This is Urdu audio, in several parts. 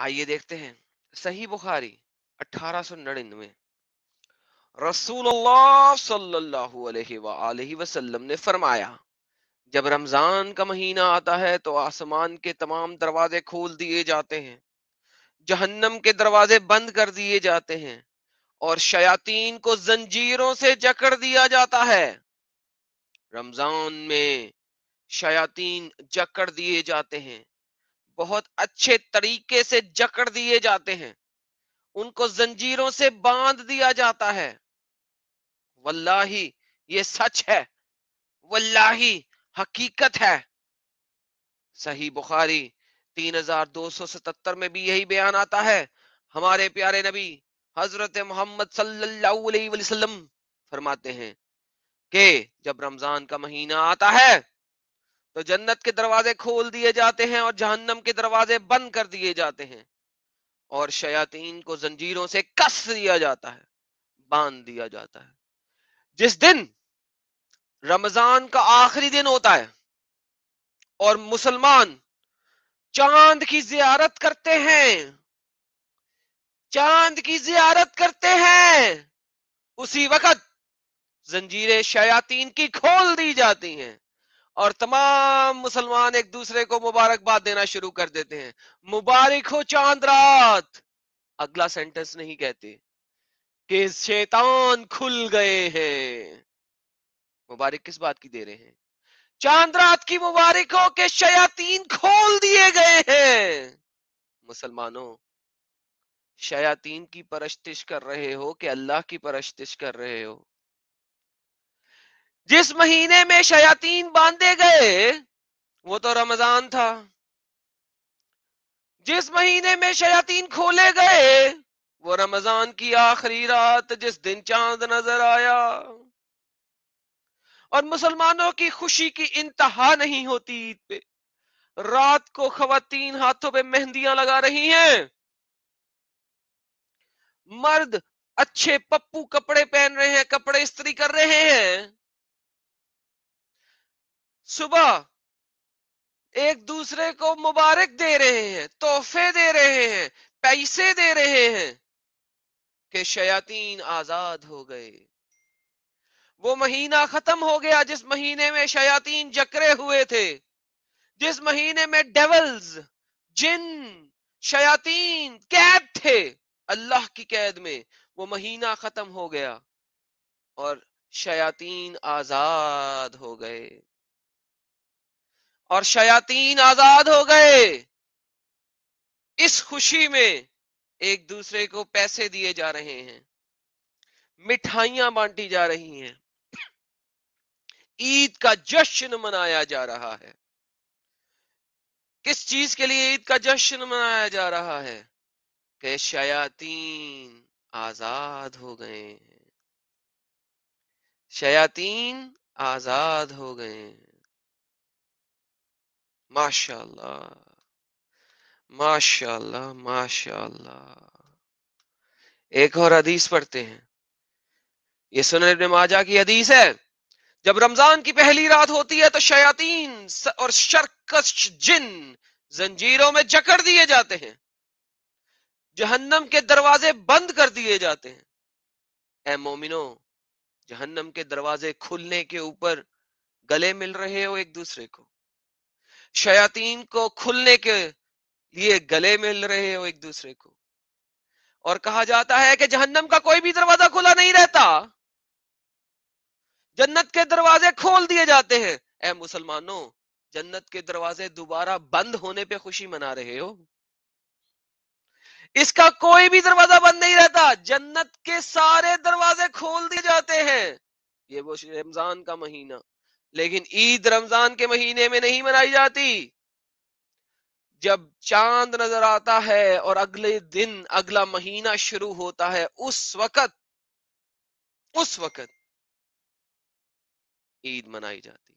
آئیے دیکھتے ہیں صحیح بخاری 1899، رسول اللہ صلی اللہ علیہ وآلہ وسلم نے فرمایا، جب رمضان کا مہینہ آتا ہے تو آسمان کے تمام دروازے کھول دیے جاتے ہیں، جہنم کے دروازے بند کر دیے جاتے ہیں، اور شیاطین کو زنجیروں سے جکڑ دیا جاتا ہے۔ رمضان میں شیاطین جکڑ دیے جاتے ہیں، بہت اچھے طریقے سے جکڑ دیے جاتے ہیں، ان کو زنجیروں سے باندھ دیا جاتا ہے۔ واللہ یہ سچ ہے، واللہ حقیقت ہے۔ صحیح بخاری 3277 میں بھی یہی بیان آتا ہے۔ ہمارے پیارے نبی حضرت محمد صلی اللہ علیہ وسلم فرماتے ہیں کہ جب رمضان کا مہینہ آتا ہے تو جنت کے دروازے کھول دیے جاتے ہیں اور جہنم کے دروازے بند کر دیے جاتے ہیں، اور شیاطین کو زنجیروں سے کس دیا جاتا ہے، باندھ دیا جاتا ہے۔ جس دن رمضان کا آخری دن ہوتا ہے اور مسلمان چاند کی زیارت کرتے ہیں، چاند کی زیارت کرتے ہیں، اسی وقت زنجیریں شیاطین کی کھول دی جاتی ہیں اور تمام مسلمان ایک دوسرے کو مبارکباد دینا شروع کر دیتے ہیں۔ مبارک ہو چاند رات۔ اگلا سینٹنس نہیں کہتے کہ شیطان کھل گئے ہیں۔ مبارک کس بات کی دے رہے ہیں؟ چاند رات کی مبارک ہو کہ شیاطین کھول دیے گئے ہیں۔ مسلمانوں، شیاطین کی پرستش کر رہے ہو کہ اللہ کی پرستش کر رہے ہو؟ جس مہینے میں شیاطین باندھے گئے وہ تو رمضان تھا، جس مہینے میں شیاطین کھولے گئے وہ رمضان کی آخری رات، جس دن چاند نظر آیا۔ اور مسلمانوں کی خوشی کی انتہا نہیں ہوتی عید پہ۔ رات کو خواتین ہاتھوں پہ مہندیاں لگا رہی ہیں، مرد اچھے پپو کپڑے پہن رہے ہیں، کپڑے استری کر رہے ہیں، صبح ایک دوسرے کو مبارک دے رہے ہیں، تحفے دے رہے ہیں، پیسے دے رہے ہیں کہ شیاطین آزاد ہو گئے۔ وہ مہینہ ختم ہو گیا جس مہینے میں شیاطین جکڑے ہوئے تھے، جس مہینے میں ڈیولز، جن، شیاطین قید تھے اللہ کی قید میں، وہ مہینہ ختم ہو گیا اور شیاطین آزاد ہو گئے، اور شیاطین آزاد ہو گئے۔ اس خوشی میں ایک دوسرے کو پیسے دیے جا رہے ہیں، مٹھائیاں بانٹی جا رہی ہیں، عید کا جشن منایا جا رہا ہے۔ کس چیز کے لیے عید کا جشن منایا جا رہا ہے؟ کہ شیاطین آزاد ہو گئے ہیں، شیاطین آزاد ہو گئے ہیں۔ ماشاء اللہ، ماشاء اللہ، ماشاء اللہ۔ ایک اور حدیث پڑھتے ہیں، یہ سنن ابن ماجہ کی حدیث ہے۔ جب رمضان کی پہلی رات ہوتی ہے تو شیاطین اور شرکش جن زنجیروں میں جکڑ دیے جاتے ہیں، جہنم کے دروازے بند کر دیے جاتے ہیں۔ اے مومنو، جہنم کے دروازے کھلنے کے اوپر گلے مل رہے ہو ایک دوسرے کو، شیاطین کو کھلنے کے لیے گلے مل رہے ہو ایک دوسرے کو، اور کہا جاتا ہے کہ جہنم کا کوئی بھی دروازہ کھلا نہیں رہتا، جنت کے دروازے کھول دیے جاتے ہیں۔ اے مسلمانوں، جنت کے دروازے دوبارہ بند ہونے پہ خوشی منا رہے ہو؟ اس کا کوئی بھی دروازہ بند نہیں رہتا، جنت کے سارے دروازے کھول دیے جاتے ہیں۔ یہ وہ رمضان کا مہینہ، لیکن عید رمضان کے مہینے میں نہیں منائی جاتی۔ جب چاند نظر آتا ہے اور اگلے دن اگلا مہینہ شروع ہوتا ہے، اس وقت عید منائی جاتی ہے۔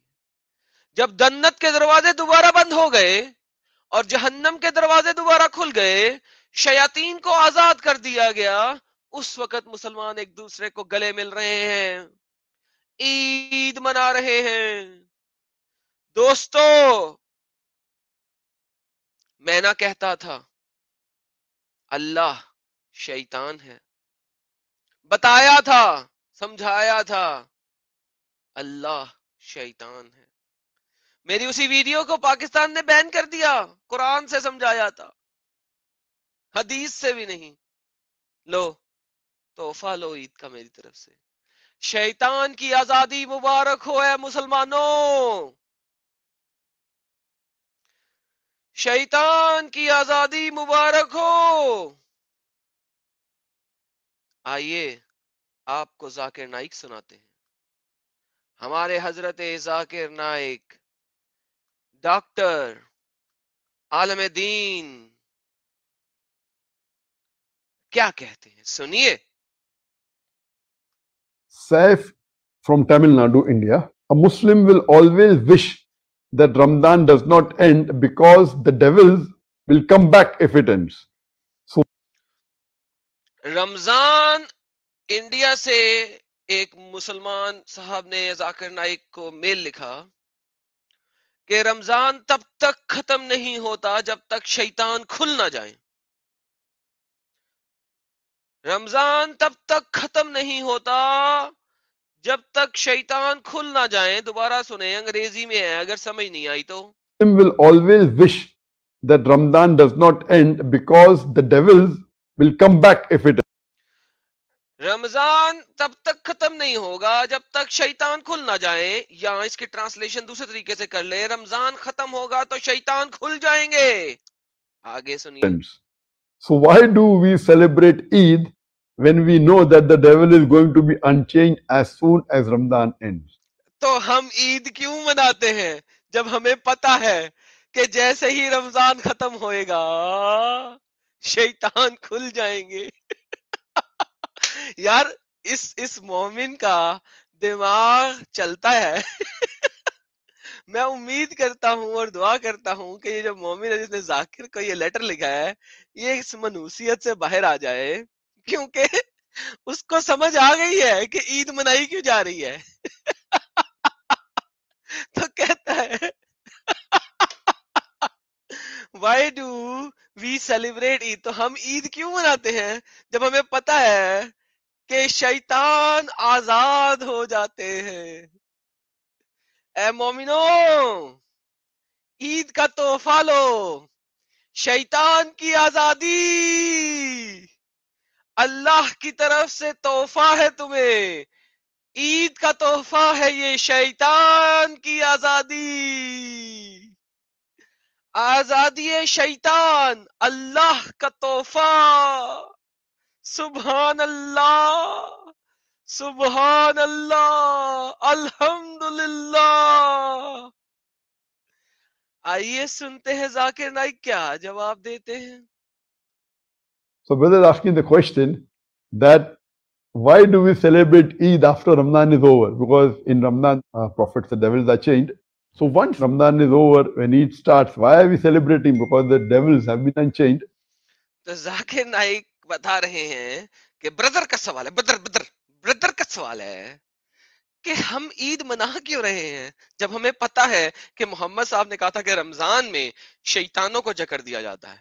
جب جنت کے دروازے دوبارہ بند ہو گئے اور جہنم کے دروازے دوبارہ کھل گئے، شیاطین کو آزاد کر دیا گیا، اس وقت مسلمان ایک دوسرے کو گلے مل رہے ہیں، عید منا رہے ہیں۔ دوستو، میں نہ کہتا تھا اللہ شیطان ہے. بتایا تھا، سمجھایا تھا، اللہ شیطان ہے. میری اسی ویڈیو کو پاکستان نے بین کر دیا. قرآن سے سمجھایا تھا، حدیث سے بھی نہیں. لو تحفہ لو عید کا میری طرف سے. شیطان کی آزادی مبارک ہو اے مسلمانوں. شیطان کی آزادی مبارک ہو. آئیے آپ کو ذاکر نائک سناتے ہیں. ہمارے حضرت ذاکر نائک ڈاکٹر عالم دین کیا کہتے ہیں، سنیے. Saif from Tamil Nadu, India. A Muslim will always wish that Ramadan does not end because the devils will come back if it ends. So Ramzan India سے ایک مسلمان صاحب نے ذاکر نائک کو میل لکھا کہ رمضان تب تک ختم نہیں ہوتا جب تک شیطان کھل نہ جائے. رمضان تب تک ختم نہیں ہوتا جب تک شیطان کھل نہ جائیں. دوبارہ سنیں، انگریزی میں ہے، اگر سمجھ نہیں آئی تو. Muslim will always wish that Ramadan does not end because the devils will come back if it ends. رمضان تب تک ختم نہیں ہوگا جب تک شیطان کھل نہ جائے. یا اس کی ٹرانسلیشن دوسرے طریقے سے کر لیں، رمضان ختم ہوگا تو شیطان کھل جائیں گے. آگے سنیے. So why do we celebrate Eid when we know that the devil is going to be unchained as soon as Ramadan ends? تو ہم عید کیوں مناتے ہیں جب ہمیں پتا ہے کہ جیسے ہی رمضان ختم ہوئے گا شیطان کھل جائیں گے. یار اس مومن کا دماغ چلتا ہے. میں امید کرتا ہوں اور دعا کرتا ہوں کہ یہ جو مومن ہے جس نے ذاکر کو یہ لیٹر لکھا ہے یہ اس منوسیت سے باہر آ جائے، کیونکہ اس کو سمجھ آ گئی ہے کہ عید منائی کیوں جا رہی ہے. تو کہتا ہے وائی ڈو وی سیلیبریٹ عید، تو ہم عید کیوں مناتے ہیں جب ہمیں پتا ہے کہ شیطان آزاد ہو جاتے ہیں. اے مومنو عید کا تحفہ لو، شیطان کی آزادی اللہ کی طرف سے تحفہ ہے تمہیں. عید کا تحفہ ہے یہ شیطان کی آزادی. آزادی شیطان اللہ کا تحفہ. سبحان اللہ، سبحان اللہ، الحمدللہ. آئیے سنتے ہیں ذاکر نائک کیا جواب دیتے ہیں. So brother is asking the question that why do we celebrate Eid after Ramadan is over? Because in Ramadan, prophets, the devils are chained. So once Ramadan is over, when Eid starts, why are we celebrating? Because the devils have been unchained. تو ذاکر نائک بتا رہے ہیں کہ برادر کا سوال ہے، برادر کا سوال ہے کہ ہم عید منا کیوں رہے ہیں جب ہمیں پتا ہے کہ محمد صاحب نے کہا تھا کہ رمضان میں شیطانوں کو جکڑ دیا جاتا ہے.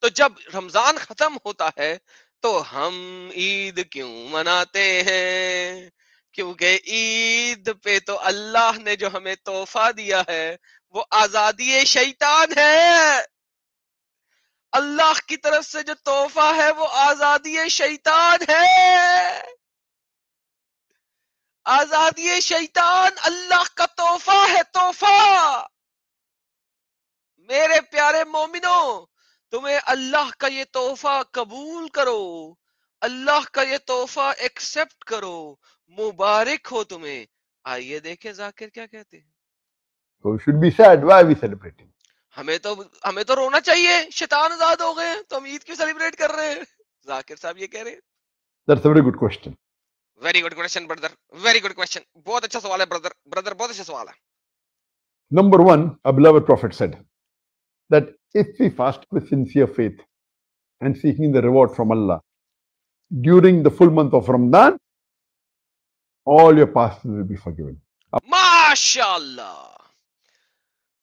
تو جب رمضان ختم ہوتا ہے تو ہم عید کیوں مناتے ہیں؟ کیونکہ عید پہ تو اللہ نے جو ہمیں تحفہ دیا ہے وہ آزادی شیطان ہے. اللہ کی طرف سے جو تحفہ ہے وہ آزادی شیطان ہے. آزادی شیطان اللہ کا تحفہ ہے، تحفہ. میرے پیارے مومنوں تمہیں اللہ کا یہ تحفہ قبول کرو، اللہ کا یہ تحفہ ایکسپٹ کرو، مبارک ہو تمہیں. آئیے دیکھیں ذاکر کیا کہتے ہیں. So we should be sad. Why are we celebrating? ہمیں تو رونا چاہیے، شیطان آزاد ہو گئے تو ہم عید کیوں سیلیبریٹ کر رہے ہیں؟ ذاکر صاحب یہ کہہ رہے ہیں. That's a very good question. Very good question brother, very good question. بہت اچھا سوال ہے برادر بہت اچھا سوال ہے. Number one, a beloved prophet said that if we fast with sincere faith and seeking the reward from Allah during the full month of Ramadan, all your past will be forgiven. ماشاء اللہ.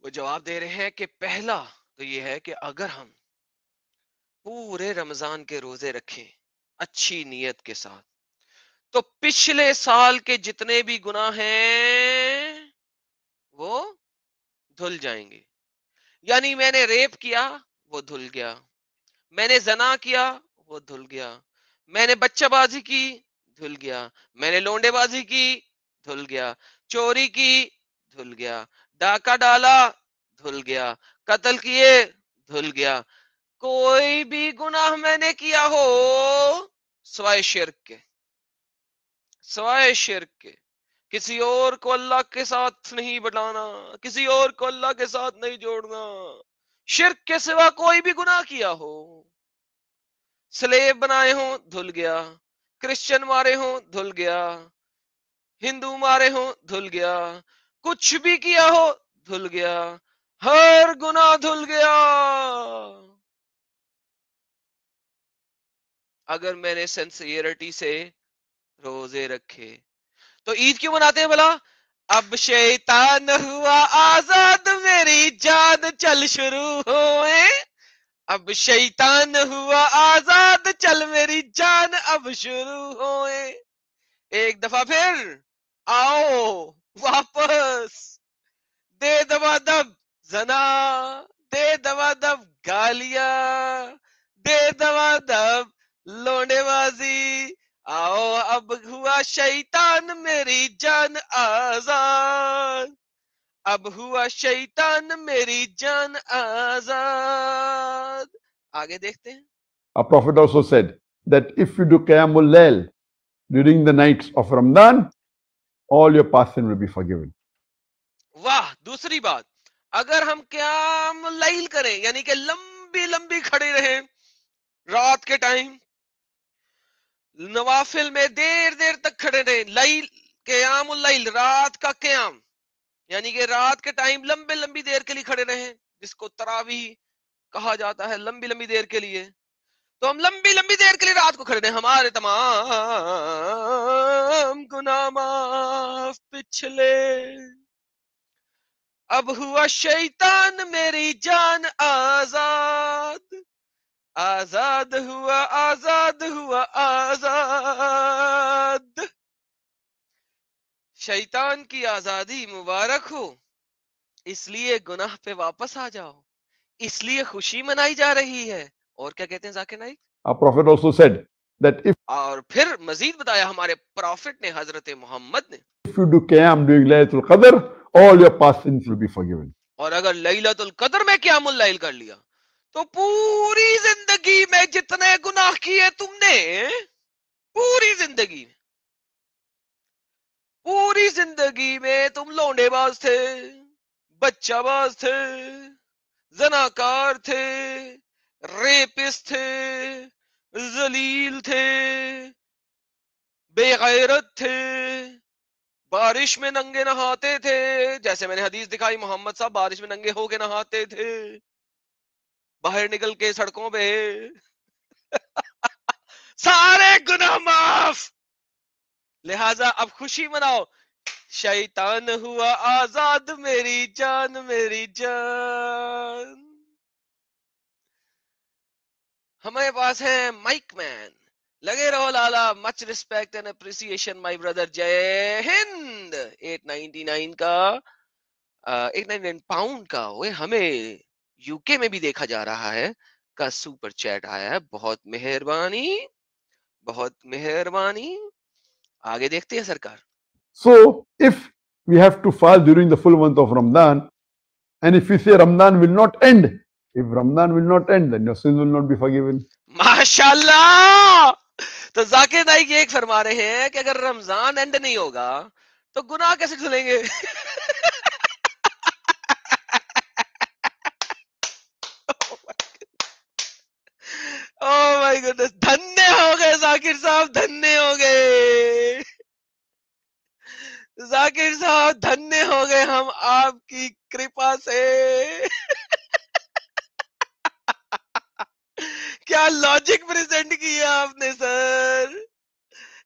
وہ جواب دے رہے ہیں کہ پہلا تو یہ ہے کہ اگر ہم پورے رمضان کے روزے رکھیں اچھی نیت کے ساتھ، تو پچھلے سال کے جتنے بھی گناہ ہیں وہ دھل جائیں گے. یعنی میں نے ریپ کیا وہ دھل گیا، میں نے زنا کیا وہ دھل گیا، میں نے بچہ بازی کی دھل گیا، میں نے لونڈے بازی کی دھل گیا، چوری کی دھل گیا، ڈاکہ ڈالا دھل گیا، قتل کیے دھل گیا. کوئی بھی گناہ میں نے کیا ہو سوائے شرک کے، سوائے شرک کے، کسی اور کو اللہ کے ساتھ نہیں بٹانا، کسی اور کو اللہ کے ساتھ نہیں جوڑنا، شرک کے سوا کوئی بھی گناہ کیا ہو، سلیب بنائے ہوں دھل گیا، کرسچن مارے ہوں دھل گیا، ہندو مارے ہوں دھل گیا، کچھ بھی کیا ہو دھل گیا، ہر گناہ دھل گیا. اگر میں نے سنسیئرٹی سے روزے رکھے تو عید کیوں مناتے ہیں بھلا؟ اب شیطان ہوا آزاد میری جان چل شروع ہوئے، اب شیطان ہوا آزاد چل میری جان اب شروع ہوئے. ایک دفعہ پھر آؤ واپس، دے دبا دب زنا، دے دبا دب گالیاں، دے دبا دب لونے بازی، آؤ اب ہوا شیطان میری جان آزاد، اب ہوا شیطان میری جان آزاد. آگے دیکھتے ہیں. Our Prophet also said that if you do Qiyamul Layl during the nights of Ramadan, all your past sin will be forgiven. واہ، دوسری بات، اگر ہم قیام اللیل کریں یعنی کہ لمبی لمبی کھڑے رہیں رات کے ٹائم، نوافل میں دیر دیر تک کھڑے رہیں، لیل قیام اللیل رات کا قیام یعنی کہ رات کے ٹائم لمبے لمبی دیر کے لیے کھڑے رہیں، جس کو تراویح کہا جاتا ہے، لمبی لمبی دیر کے لیے. تو ہم لمبی لمبی دیر کے لیے رات کو کھڑے رہیں، ہمارے تمام گناہ معاف پچھلے. اب ہوا شیطان میری جان آزاد، آزاد ہوا آزاد ہوا آزاد. شیطان کی آزادی مبارک ہو، اس لیے گناہ پہ واپس آ جاؤ، اس لیے خوشی منائی جا رہی ہے. اور کیا کہتے ہیں Zakir Naik? Our Prophet also said that اور پھر مزید بتایا ہمارے پروفٹ نے، حضرت محمد نے، if you do Qiyam during Laylatul Qadr, all your past sins will be forgiven. اور اگر لیلۃ القدر میں قیام اللیل کر لیا تو پوری زندگی میں جتنے گناہ کیے تم نے، پوری زندگی میں، پوری زندگی میں تم لونڈے باز تھے، بچہ باز تھے، زناکار تھے، ریپس تھے، ذلیل تھے، بے غیرت تھے، بارش میں ننگے نہاتے تھے، جیسے میں نے حدیث دکھائی محمد صاحب بارش میں ننگے ہو کے نہاتے تھے باہر نکل کے سڑکوں پہ، سارے گناہ معاف. لہذا اب خوشی مناؤ، شیطان ہوا آزاد میری جان میری جان. ہمارے پاس ہے مائک مین، لگے رہو Lala. Much respect and appreciation my brother. جے ہند. 899 کا 899 پاؤنڈ کا وہ ہمیں یو کے میں بھی دیکھا جا رہا ہے کا سپر چیٹ آیا ہے. بہت مہربانی، بہت مہربانی. آگے دیکھتے ہیں سرکار. So, if we have to fast during the full month of Ramadan, and if we say Ramadan will not end, if Ramadan will not end, then your sins will not be forgiven. ماشاءاللہ. تو ذاکر نائک یہ ایک فرما رہے ہیں کہ اگر رمضان اینڈ نہیں ہوگا تو گناہ کیسے دھلیں گے؟ او مائی گڈنس. دھنے ہو گئے ذاکر صاحب، دھنے ہو گئے ذاکر صاحب، دھنے ہو گئے ہم آپ کی کرپا سے. کیا لاجک پریزنٹ کیا آپ نے سر،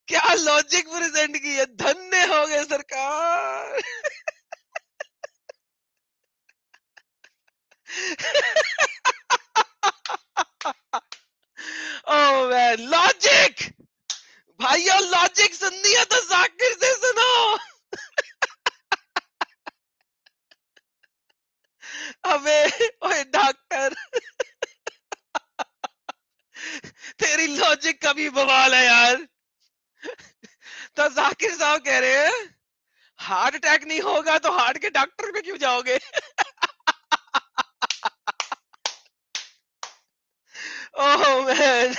کیا لاجک پریزنٹ کیا. دھنے ہو گئے سرکار. لاجک بھائیو، لاجک سننی ہے تو ذاکر سے سنو. ابے اوے ڈاکٹر، تیری لاجک کا بھی بوال ہے یار. تو ذاکر صاحب کہہ رہے ہیں ہارٹ اٹیک نہیں ہوگا تو ہارٹ کے ڈاکٹر پہ کیوں جاؤ گے؟ اوہ مین.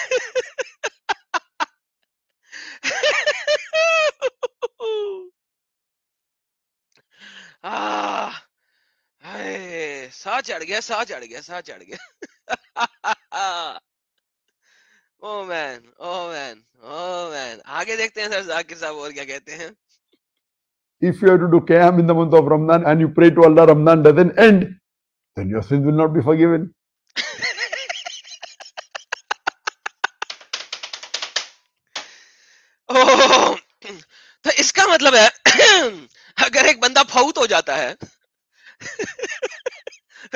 سا چڑھ گیا، سا چڑھ گیا، سا چڑھ گیا. او مین، او مین، او مین. آگے دیکھتے ہیں سر ذاکر صاحب اور کیا کہتے ہیں. If you have to do Qiyam in the month of Ramadan and you pray to Allah, Ramadan doesn't end, then your sins will not be forgiven. تو اس کا مطلب ہے اگر ایک بندہ فوت ہو جاتا ہے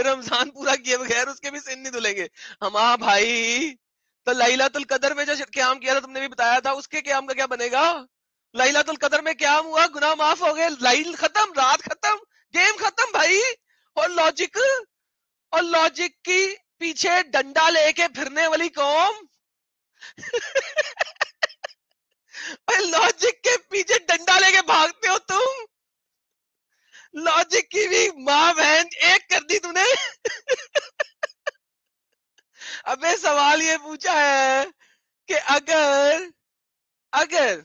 رمضان پورا کیے بغیر، اس کے بھی سن نہیں دھلیں گے. ہم بھائی تو لیلۃ القدر میں جو قیام کیا تھا تم نے بھی بتایا تھا، اس کے قیام کا کیا بنے گا؟ لیلۃ القدر میں قیام ہوا، گناہ معاف ہو گئے، لیل ختم، رات ختم، گیم ختم بھائی. اور لاجک کی پیچھے ڈنڈا لے کے پھرنے والی قوم لاجک کے پیچھے ڈنڈا لے کے بھاگتے ہو تم. لاجک کی بھی ماں بہن ایک کر دی تم نے. ابے سوال یہ پوچھا ہے کہ اگر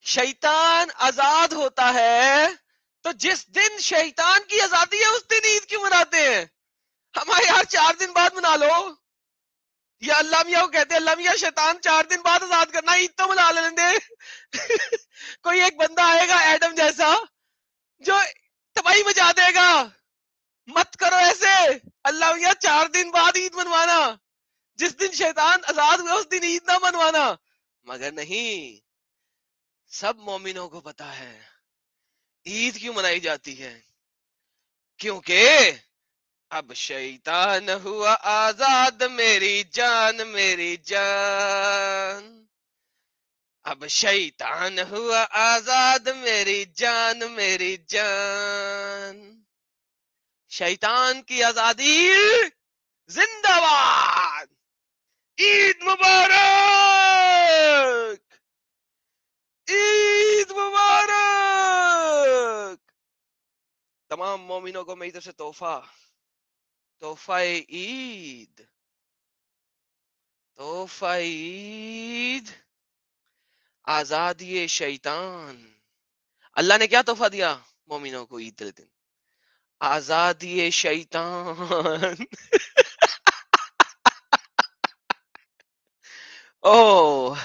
شیطان آزاد ہوتا ہے تو جس دن شیطان کی آزادی ہے اس دن عید کیوں مناتے ہیں؟ ہمارے یار 4 دن بعد منا لو. یا اللہ میاں کو کہتے ہیں اللہ میاں شیطان 4 دن بعد آزاد کرنا، عید تو منا لیں دے. کوئی ایک بندہ آئے گا ایڈم جیسا جو تباہی مچا دے گا. مت کرو ایسے. اللہ میاں 4 دن بعد عید منوانا، جس دن شیطان آزاد ہوا اس دن عید نہ منوانا. مگر نہیں، سب مومنوں کو پتا ہے عید کیوں منائی جاتی ہے. کیونکہ اب شیطان ہوا آزاد میری جان، میری جان. اب شیطان ہوا آزاد میری جان، میری جان. شیطان کی آزادی زندہ باد. عید مبارک، عید مبارک. تمام مومنوں کو میری طرف سے تحفہ عید، تحفہ عید، آزادی شیطان. اللہ نے کیا تحفہ دیا مومنوں کو عید کے دن؟ آزادی شیطان. او